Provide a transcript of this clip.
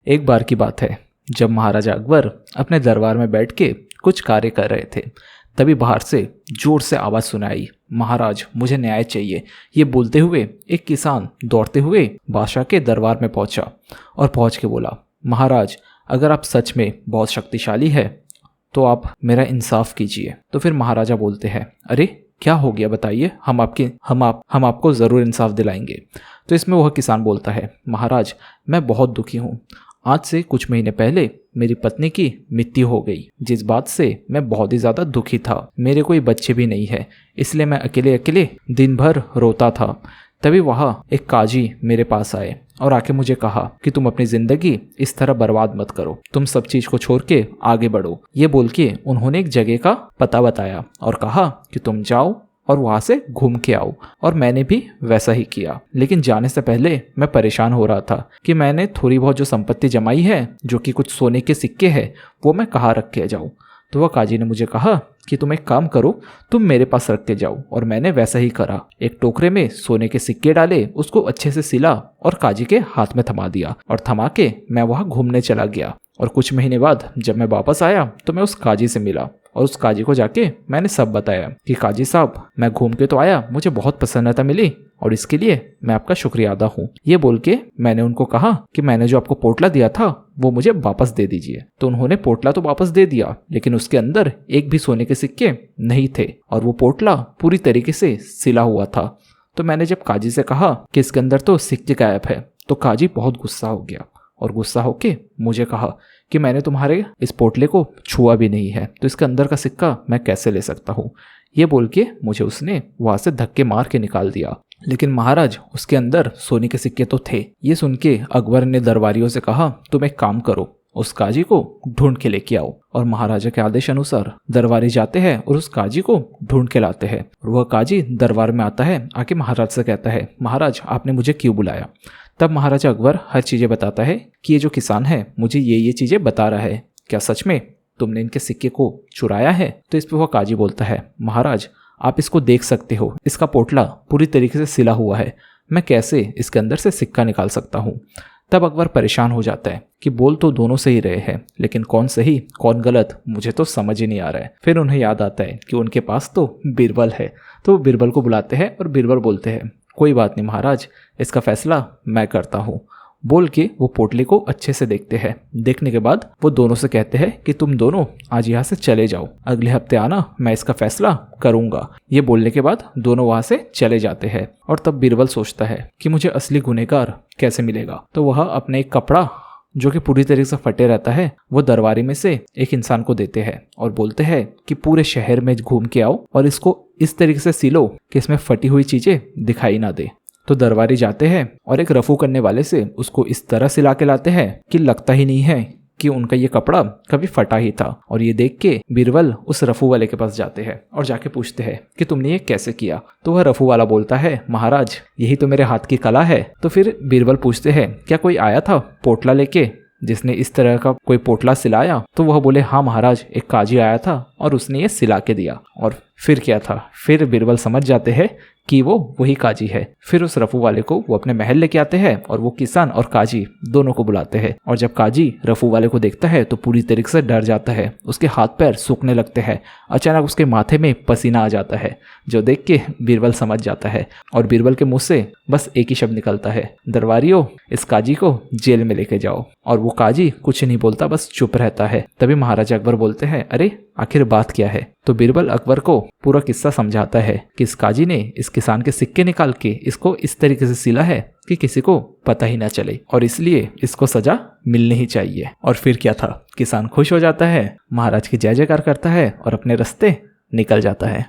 एक बार की बात है, जब महाराजा अकबर अपने दरबार में बैठ के कुछ कार्य कर रहे थे, तभी बाहर से जोर से आवाज़ सुनाई, महाराज मुझे न्याय चाहिए। ये बोलते हुए एक किसान दौड़ते हुए बादशाह के दरबार में पहुंचा और पहुंच के बोला, महाराज अगर आप सच में बहुत शक्तिशाली है तो आप मेरा इंसाफ कीजिए। तो फिर महाराजा बोलते हैं, अरे क्या हो गया बताइए, हम आपको ज़रूर इंसाफ दिलाएंगे। तो इसमें वह किसान बोलता है, महाराज मैं बहुत दुखी हूँ। आज से कुछ महीने पहले मेरी पत्नी की मृत्यु हो गई, जिस बात से मैं बहुत ही ज़्यादा दुखी था। मेरे कोई बच्चे भी नहीं है, इसलिए मैं अकेले अकेले दिन भर रोता था। तभी वहाँ एक काजी मेरे पास आए और आके मुझे कहा कि तुम अपनी ज़िंदगी इस तरह बर्बाद मत करो, तुम सब चीज़ को छोड़ के आगे बढ़ो। ये बोल के उन्होंने एक जगह का पता बताया और कहा कि तुम जाओ और वहाँ से घूम के आओ। और मैंने भी वैसा ही किया, लेकिन जाने से पहले मैं परेशान हो रहा था कि मैंने थोड़ी बहुत जो संपत्ति जमाई है, जो कि कुछ सोने के सिक्के हैं, वो मैं कहाँ रख के जाऊँ। तो वह काजी ने मुझे कहा कि तुम एक काम करो, तुम मेरे पास रख के जाओ। और मैंने वैसा ही करा, एक टोकरे में सोने के सिक्के डाले, उसको अच्छे से सिला और काजी के हाथ में थमा दिया और थमा के मैं वहाँ घूमने चला गया। और कुछ महीने बाद जब मैं वापस आया तो मैं उस काजी से मिला और उस काजी को जाके मैंने सब बताया कि काजी साहब मैं घूम के तो आया, मुझे बहुत प्रसन्नता मिली और इसके लिए मैं आपका शुक्रिया अदा हूँ। ये बोल के मैंने उनको कहा कि मैंने जो आपको पोटला दिया था वो मुझे वापस दे दीजिए। तो उन्होंने पोटला तो वापस दे दिया, लेकिन उसके अंदर एक भी सोने के सिक्के नहीं थे और वो पोटला पूरी तरीके से सिला हुआ था। तो मैंने जब काजी से कहा कि इसके अंदर तो सिक्के गायब है, तो काजी बहुत गुस्सा हो गया और गुस्सा होके मुझे कहा कि मैंने तुम्हारे इस पोटले को छुआ भी नहीं है, तो इसके अंदर का सिक्का मैं कैसे ले सकता हूँ। ये बोल के मुझे उसने वहाँ से धक्के मार के निकाल दिया। लेकिन महाराज उसके अंदर सोने के सिक्के तो थे। ये सुन के अकबर ने दरबारियों से कहा, तुम एक काम करो, उस काजी को ढूंढ के लेके आओ। और महाराजा के आदेश अनुसार दरबारी जाते हैं और उस काजी को ढूंढ के लाते हैं। और वह काजी दरबार में आता है, आके महाराज से कहता है, महाराज आपने मुझे क्यों बुलाया। तब महाराजा अकबर हर चीज़ें बताता है कि ये जो किसान है मुझे ये चीज़ें बता रहा है, क्या सच में तुमने इनके सिक्के को चुराया है। तो इस पर वह काजी बोलता है, महाराज आप इसको देख सकते हो, इसका पोटला पूरी तरीके से सिला हुआ है, मैं कैसे इसके अंदर से सिक्का निकाल सकता हूँ। तब अकबर परेशान हो जाता है कि बोल तो दोनों सही रहे हैं, लेकिन कौन सही कौन गलत मुझे तो समझ ही नहीं आ रहा है। फिर उन्हें याद आता है कि उनके पास तो बीरबल है, तो बीरबल को बुलाते हैं और बीरबल बोलते हैं, कोई बात नहीं महाराज, इसका फैसला मैं करता हूँ। बोल के वो पोटले को अच्छे से देखते हैं। देखने के बाद वो दोनों से कहते हैं कि तुम दोनों आज यहाँ से चले जाओ, अगले हफ्ते आना, मैं इसका फैसला करूँगा। ये बोलने के बाद दोनों वहाँ से चले जाते हैं। और तब बीरबल सोचता है कि मुझे असली गुनहगार कैसे मिलेगा। तो वह अपने एक कपड़ा जो कि पूरी तरीके से फटे रहता है वो दरबारी में से एक इंसान को देते हैं और बोलते हैं कि पूरे शहर में घूम के आओ और इसको इस तरीके से सिलो कि इसमें फटी हुई चीजें दिखाई ना दे। तो दरबारी जाते हैं और एक रफू करने वाले से उसको इस तरह सिला के लाते हैं कि लगता ही नहीं है कि उनका ये कपड़ा कभी फटा ही था। और ये देख के बीरबल उस रफू वाले के पास जाते हैं और जाके पूछते हैं कि तुमने ये कैसे किया। तो वह रफू वाला बोलता है, महाराज यही तो मेरे हाथ की कला है। तो फिर बीरबल पूछते हैं, क्या कोई आया था पोटला लेके जिसने इस तरह का कोई पोटला सिलाया। तो वह बोले, हाँ महाराज, एक काजी आया था और उसने ये सिला के दिया। और फिर क्या था, फिर बीरबल समझ जाते हैं कि वो वही काजी है। फिर उस रफू वाले को वो अपने महल लेके आते हैं और वो किसान और काजी दोनों को बुलाते हैं। और जब काजी रफू वाले को देखता है तो पूरी तरीके से डर जाता है, उसके हाथ पैर सूखने लगते हैं। अचानक उसके माथे में पसीना आ जाता है, जो देख के बीरबल समझ जाता है और बीरबल के मुंह से बस एक ही शब्द निकलता है, दरबारियों इस काजी को जेल में लेके जाओ। और वो काजी कुछ नहीं बोलता, बस चुप रहता है। तभी महाराजा अकबर बोलते हैं, अरे आखिर बात क्या है। तो बीरबल अकबर को पूरा किस्सा समझाता है कि इस काजी ने इस किसान के सिक्के निकाल के इसको इस तरीके से सिला है कि किसी को पता ही ना चले और इसलिए इसको सजा मिलनी ही चाहिए। और फिर क्या था, किसान खुश हो जाता है, महाराज की जय जयकार करता है और अपने रास्ते निकल जाता है।